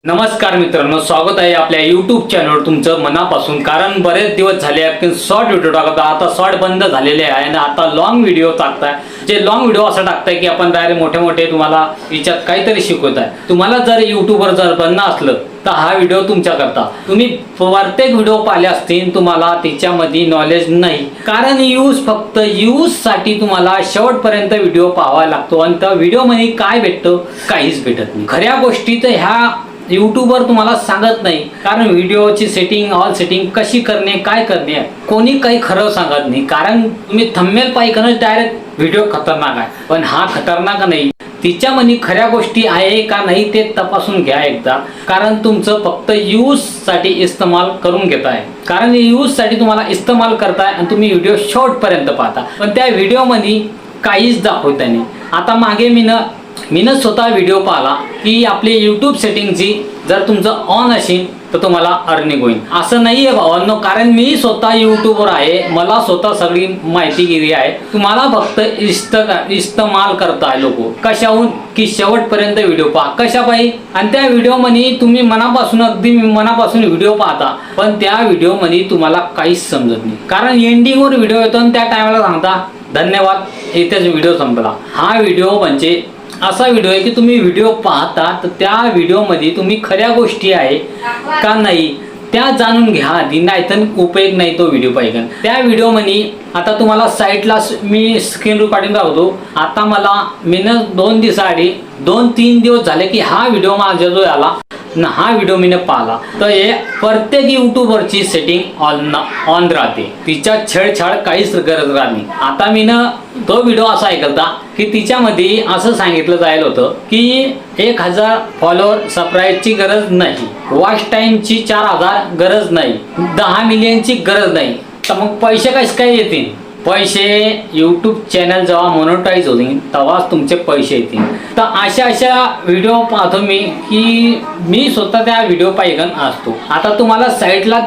नमस्कार मित्रांनो, स्वागत आहे आपल्या YouTube चॅनलवर तुमचं मनापासून. कारण बरेच दिवस झाले आपण शॉर्ट व्हिडिओ टाकतो, आता शॉर्ट बंद झालेले आहे आणि आता लॉंग व्हिडिओ टाकताय. जे लॉंग व्हिडिओ असं टाकताय की आपण डायरेक्ट मोठे तुम्हाला याच्यात काहीतरी शिकवत आहे. तुम्हाला जर YouTubeवर जर बनणं असलं तर हा व्हिडिओ तुमच्याकरता. तुम्ही प्रत्येक व्हिडिओ पाहिले असतील, तुम्हाला त्याच्यामध्ये नॉलेज नाही. कारण फक्त यूज साठी तुम्हाला शेवटपर्यंत व्हिडिओ पाहावा लागतो आणि त्या व्हिडिओमध्ये काय भेटतं, काहीच भेटत नाही. खऱ्या गोष्टी तर ह्या यूट्यूबवर तुम्हाला सांगत नाही. कारण व्हिडिओची सेटिंग, ऑल सेटिंग कशी करणे, काय करणे, कोणी काही खरं सांगत नाही. कारण तुम्ही थंबनेल पाहिकनच डायरेक्ट व्हिडिओ खतरनाक आहे, पण हा खतरनाक नाही. तिच्यामध्ये खऱ्या गोष्टी आहे का नाही ते तपासून घ्या एकदा. कारण तुमचं फक्त यूज साठी इस्तेमाल करून घेताय. कारण यूज साठी तुम्हाला इस्तेमाल करताय आणि तुम्ही व्हिडिओ शेवट पर्यंत पाहता, पण त्या व्हिडिओमध्ये काहीच दाखवत नाही. आता मागे मीनं स्वतः व्हिडिओ पाहिला की आपली यूट्यूब सेटिंगची जर तुमचं ऑन असेल तर तुम्हाला अर्निंग होईल. असं नाही आहे भावांनो, कारण मी स्वतः यूट्यूबवर आहे, मला स्वतः सगळी माहितीगिरी आहे. तुम्हाला फक्त इस्तेमाल करताय लोक कशाहून की शेवटपर्यंत व्हिडिओ पहा कशा पाहिजे. आणि त्या व्हिडिओमध्ये तुम्ही मनापासून, अगदी मनापासून व्हिडिओ पाहता, पण त्या व्हिडिओमध्ये तुम्हाला काहीच समजत नाही. कारण एंडिंगवर व्हिडिओ येतो आणि त्या टायमाला सांगता धन्यवाद, इथेच व्हिडिओ संपला. हा व्हिडिओ म्हणजे असा व्हिडिओ आहे की तुम्ही व्हिडिओ पाहता तर त्या व्हिडिओमध्ये तुम्ही खऱ्या गोष्टी आहे का नाही त्या जाणून घ्या आधी, नाहीतर उपयोग नाही तो व्हिडिओ पाहिजे. त्या व्हिडिओमध्ये आता तुम्हाला साईटला मी स्क्रीन रेकॉर्डिंग राहतो. आता मीनं 2 दिवसाआधी 2-3 दिवस झाले की हा व्हिडिओ माझ्या जो आला ना, हा व्हिडिओ मीनं पाहिला. तर हे प्रत्येक यूट्यूबरची सेटिंग ऑन राहते, तिच्या छेडछाड काहीच गरज राहत नाही. आता मीनं तो व्हिडिओ असा ऐकलता की तिच्यामध्ये असं सांगितलं जायला होतं की 1000 फॉलोअर सबस्क्राईबची गरज नाही, वॉच टाईमची 4000 गरज नाही, 10 मिलियनची गरज नाही. तर मग पैसे कसे काय येतील? पैसे यूट्यूब चॅनल जेव्हा मोनोटाईज होतील तेव्हाच तुमचे पैसे येतील. तर अशा व्हिडिओ पाहतो मी की मी स्वतः त्या व्हिडिओ पाहिगन असतो. आता तुम्हाला साईटला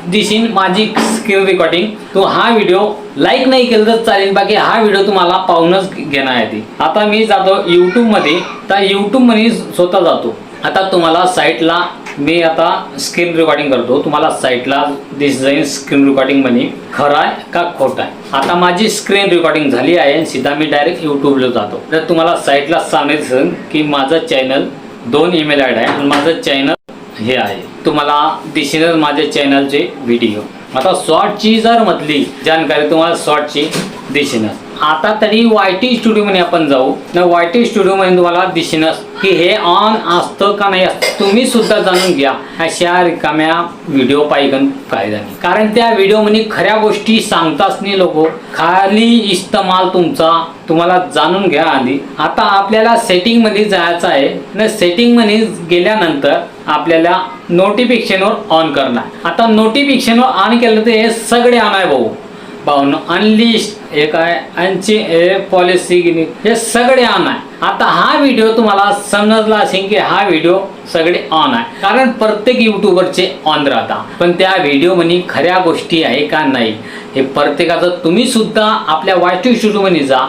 दिसेल माझी स्क्रीन रेकॉर्डिंग. तो हा व्हिडिओ लाईक नाही केलं तर चालेल, बाकी हा व्हिडिओ तुम्हाला पाहूनच घेणार आहे. आता मी जातो यूट्यूबमध्ये, तर यूट्यूबमध्ये स्वतः जातो. आता तुम्हाला साईटला मी आता स्क्रीन रेकॉर्डिंग करतो, तुम्हाला साईटला दिसेल स्क्रीन रेकॉर्डिंग मध्ये खरं आहे का खोटं आहे. आता माझी स्क्रीन रेकॉर्डिंग झाली आहे आणि सीधा मी डायरेक्ट यूट्यूबला जातो. तर तुम्हाला साईटला सांगायचं की माझं चॅनल 2 ईमेल आय डी आहे आणि माझं चॅनल हे आहे. तुम्हाला दिसेल माझ्या चॅनलचे व्हिडिओ. आता शॉर्टची जर म्हटली जानकारी तुम्हाला शॉर्टची दिसेल. आता तरी YT स्टुडिओ मध्ये आपण जाऊ ना. YT स्टुडिओ मध्ये तुम्हाला दिसेल की हे ऑन असतं का नाही असतं. तुम्ही सुद्धा जाणून घ्या. अशा रिकाम्या व्हिडिओ पाहिगन फायदा नाही. कारण त्या व्हिडिओ मध्ये खऱ्या गोष्टी सांगताच नाही लोक, खाली इस्तेमाल तुम्हाला जाणून घ्या आधी. आता आपल्याला सेटिंग मध्ये जायचं आहे ना. सेटिंग मध्ये गेल्यानंतर आपल्याला नोटिफिकेशनवर ऑन करणार. आता नोटिफिकेशनवर ऑन केलं तर हे सगळे ऑन आहे भाऊनो. अनलिस्ट हे काय यांची पॉलिसी हे सगळे ऑन आहे. आता हा व्हिडिओ तुम्हाला समजला असेल की हा व्हिडिओ सगळे ऑन आहे, कारण प्रत्येक यूट्यूबरचे ऑन राहतात. पण त्या व्हिडिओ मध्ये खऱ्या गोष्टी आहे का नाही हे प्रत्येकाचं तुम्ही सुद्धा आपल्या YT स्टुडिओ मध्ये जा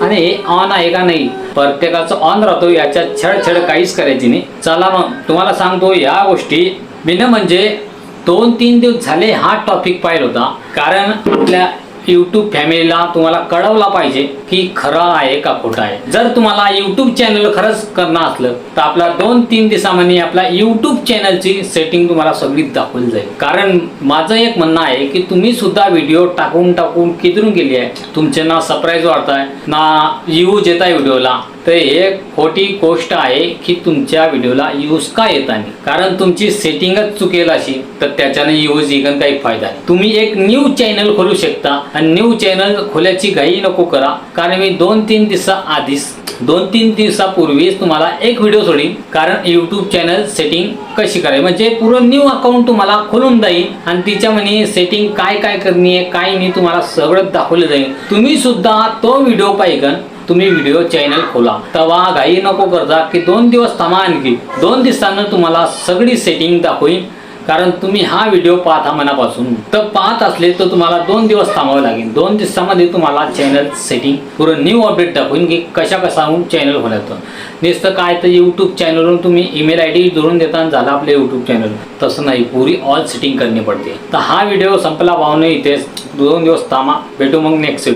आणि हे ऑन आहे का नाही प्रत्येकाचं ऑन राहतो. याच्यात छेडछाड काहीच करायची नाही. चला मग तुम्हाला सांगतो या गोष्टी. मीनं म्हणजे 2-3 दिवस झाले हा टॉपिक पाहिला होता. कारण आपल्या यूट्यूब फॅमिलीला तुम्हाला कळवला पाहिजे की खरं आहे का खोटं आहे. जर तुम्हाला यूट्यूब चॅनल खरंच करणं असलं तर आपला 2-3 दिवसामध्ये आपल्या यूट्यूब चॅनलची सेटिंग तुम्हाला सगळी दाखवली जाईल. कारण माझं एक म्हणणं आहे की तुम्ही सुद्धा व्हिडिओ टाकून किदरून गेली आहे, तुमचे ना सरप्राईज वाढताय ना व्ह्यूज येत आहे व्हिडिओला. तर हे खोटी गोष्ट आहे की तुमच्या व्हिडिओला यूज का येत नाही. कारण तुमची सेटिंगच चुकेल अशी तर त्याच्याने यूज येऊन काही फायदा नाही. तुम्ही एक न्यू चॅनल खोलू शकता आणि न्यू चॅनल खोलायची घाई नको करा. कारण मी 2-3 दिवसापूर्वीच तुम्हाला एक व्हिडिओ सोडीन. कारण यूट्यूब चॅनल सेटिंग कशी करायची म्हणजे पूर्ण न्यू अकाउंट तुम्हाला खोलून जाईल आणि तिच्यामध्ये सेटिंग काय करणे आहे काय नाही तुम्हाला सगळं दाखवलं जाईल. तुम्ही सुद्धा तो व्हिडिओ पाहिजे. तुम्ही व्हिडिओ चॅनल खोला, तेव्हा घाई नको करता की 2 दिवस थांबा, आणखी 2 दिवसांना तुम्हाला सगळी सेटिंग दाखवीन कारण तुम्ही हा व्हिडिओ पाहता मनापासून, तर पाहत असले तर तुम्हाला 2 दिवस थांबावं लागेल. 2 दिवसामध्ये तुम्हाला चॅनल सेटिंग पुरं न्यू अपडेट दाखवून की कशाहून चॅनल होण्याचं. नुसतं काय तर यूट्यूब चॅनलवरून तुम्ही ईमेल ID जोडून देताना झालं आपलं यूट्यूब चॅनल. तसं नाही, पुरी ऑल सेटिंग करणी पडते. तर हा व्हिडिओ संपला पाहून इथेच. 2 दिवस थांबा, भेटू मग नेक्स्ट.